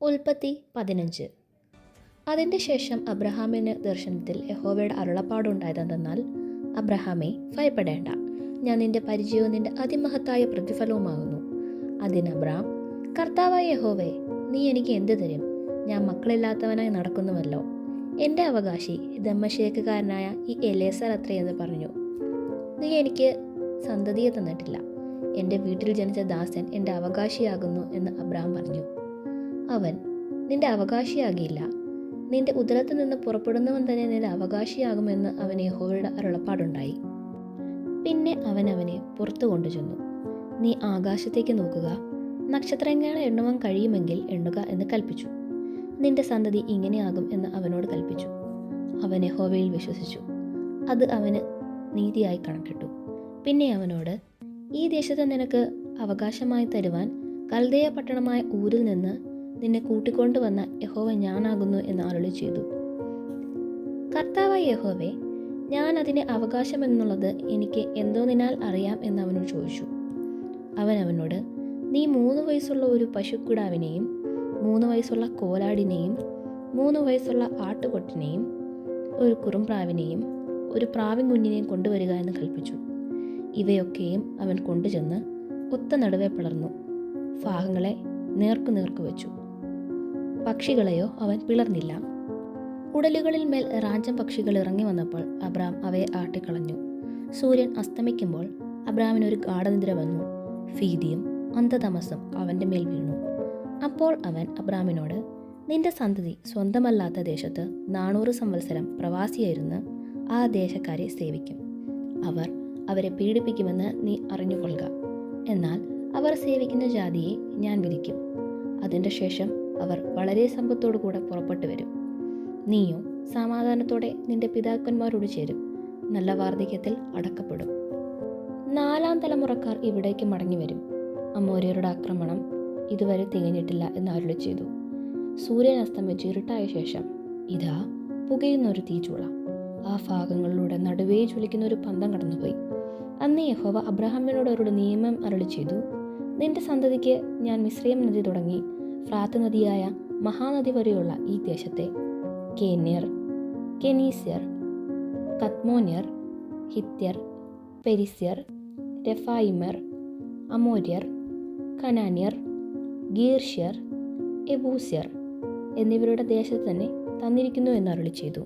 ഉൽപ്പത്തി 15. അതിൻ്റെ ശേഷം അബ്രഹാമിന് ദർശനത്തിൽ യഹോവയുടെ അരുളപ്പാടുണ്ടായതെന്നാൽ, അബ്രഹാമേ, ഭയപ്പെടേണ്ട, ഞാൻ നിന്റെ പരിചയവും നിന്റെ അതിമഹത്തായ പ്രതിഫലവുമാകുന്നു. അതിന് അബ്രഹാം, കർത്താവായ യഹോവേ, നീ എനിക്ക് എന്ത് തരും? ഞാൻ മക്കളില്ലാത്തവനായി നടക്കുന്നുവല്ലോ. എൻ്റെ അവകാശി ദമ്മശേക്കുകാരനായ ഈ എലേസർ അത്രയെന്ന് പറഞ്ഞു. നീ എനിക്ക് സന്തതിയെ തന്നിട്ടില്ല. എൻ്റെ വീട്ടിൽ ജനിച്ച ദാസൻ എൻ്റെ അവകാശിയാകുന്നു എന്ന് അബ്രഹാം പറഞ്ഞു. അവൻ, നിന്റെ അവകാശിയാകില്ല, നിന്റെ ഉദരത്തിൽ നിന്ന് പുറപ്പെടുന്നവൻ തന്നെ നിന്റെ അവകാശിയാകുമെന്ന് അവന് യഹോവയുടെ അരുളപ്പാടുണ്ടായി. പിന്നെ അവൻ അവനെ പുറത്തു കൊണ്ടുചെന്നു. നീ ആകാശത്തേക്ക് നോക്കുക, നക്ഷത്രങ്ങളെ എണ്ണുവാൻ കഴിയുമെങ്കിൽ എണ്ണുക എന്ന് കൽപ്പിച്ചു. നിന്റെ സന്തതി ഇങ്ങനെയാകും എന്ന് അവനോട് കൽപ്പിച്ചു. അവൻ യഹോവയിൽ വിശ്വസിച്ചു, അത് അവന് നീതിയായി കണക്കിട്ടു. പിന്നെ അവനോട്, ഈ ദേശത്ത് നിനക്ക് അവകാശമായി തരുവാൻ കൽദയ പട്ടണമായ ഊരിൽ നിന്ന് നിന്നെ കൂട്ടിക്കൊണ്ടുവന്ന യഹോവ ഞാനാകുന്നു എന്ന് അരുളി ചെയ്തു. കർത്താവായ യഹോവേ, ഞാൻ അതിനെ അവകാശമെന്നുള്ളത് എനിക്ക് എന്തോന്നിനാൽ അറിയാം എന്ന് അവനോട് ചോദിച്ചു. അവൻ അവനോട്, നീ 3 വയസ്സുള്ള ഒരു പശുക്കിടാവിനെയും 3 വയസ്സുള്ള കോലാടിനെയും 3 വയസ്സുള്ള ആട്ടുകൊറ്റനെയും ഒരു കുറുംപ്രാവിനെയും ഒരു പ്രാവിൻ കുഞ്ഞിനെയും കൊണ്ടുവരിക എന്ന് കൽപ്പിച്ചു. ഇവയൊക്കെയും അവൻ കൊണ്ടുചെന്ന് ഒത്ത നടുവെ പിളർന്നു, ഭാഗങ്ങളെ നേർക്കു വെച്ചു. പക്ഷികളെയോ അവൻ പിളർന്നില്ല. ഉടലുകളിൽ മേൽ റാഞ്ചം പക്ഷികൾ ഇറങ്ങി വന്നപ്പോൾ അബ്രാം അവയെ ആട്ടിക്കളഞ്ഞു. സൂര്യൻ അസ്തമിക്കുമ്പോൾ അബ്രാമിനൊരു ഗാഢനിദ്ര വന്നു. ഭീതിയും അന്ധതമസ്സും അവൻ്റെ മേൽ വീണു. അപ്പോൾ അവൻ അബ്രാമിനോട്, നിന്റെ സന്തതി സ്വന്തമല്ലാത്ത ദേശത്ത് 400 സംവത്സരം പ്രവാസിയായിരുന്ന് ആ ദേശക്കാരെ സേവിക്കും. അവർ അവരെ പീഡിപ്പിക്കുമെന്ന് നീ അറിഞ്ഞുകൊള്ളുക. എന്നാൽ അവർ സേവിക്കുന്ന ജാതിയെ ഞാൻ വിധിക്കും. അതിൻ്റെ ശേഷം അവർ വളരെ സമ്പത്തോടു കൂടെ പുറപ്പെട്ടു വരും. നീയോ സമാധാനത്തോടെ നിന്റെ പിതാക്കന്മാരോട് ചേരും, നല്ല വാർദ്ധക്യത്തിൽ അടക്കപ്പെടും. 4ാം തലമുറക്കാർ ഇവിടേക്ക് മടങ്ങി വരും. അമോര്യരുടെ ആക്രമണം ഇതുവരെ തികഞ്ഞിട്ടില്ല എന്ന് അരുളി ചെയ്തു. സൂര്യൻ അസ്തമിച്ച് ഇരുട്ടായ ശേഷം ഇതാ പുകയുന്ന ഒരു തീച്ചൂള ആ ഭാഗങ്ങളിലൂടെ നടുവേ ജ്വലിക്കുന്ന ഒരു പന്തം കടന്നുപോയി. അന്ന് യഹോവ അബ്രഹാമിനോട് അവരുടെ നിയമം അരുളി ചെയ്തു. നിന്റെ സന്തതിക്ക് ഞാൻ മിസ്രയീം നദി തുടങ്ങി ഫ്രാത്ത് നദിയായ മഹാനദി വരെയുള്ള ഈ ദേശത്തെ കേന്യർ, കെനീസ്യർ, കത്മോന്യർ, ഹിത്യർ, പെരിസ്യർ, രഫായിമർ, അമോര്യർ, കനാന്യർ, ഗീർഷ്യർ, എബൂസ്യർ എന്നിവരുടെ ദേശത്ത് തന്നെ തന്നിരിക്കുന്നു എന്ന് അരുളി ചെയ്തു.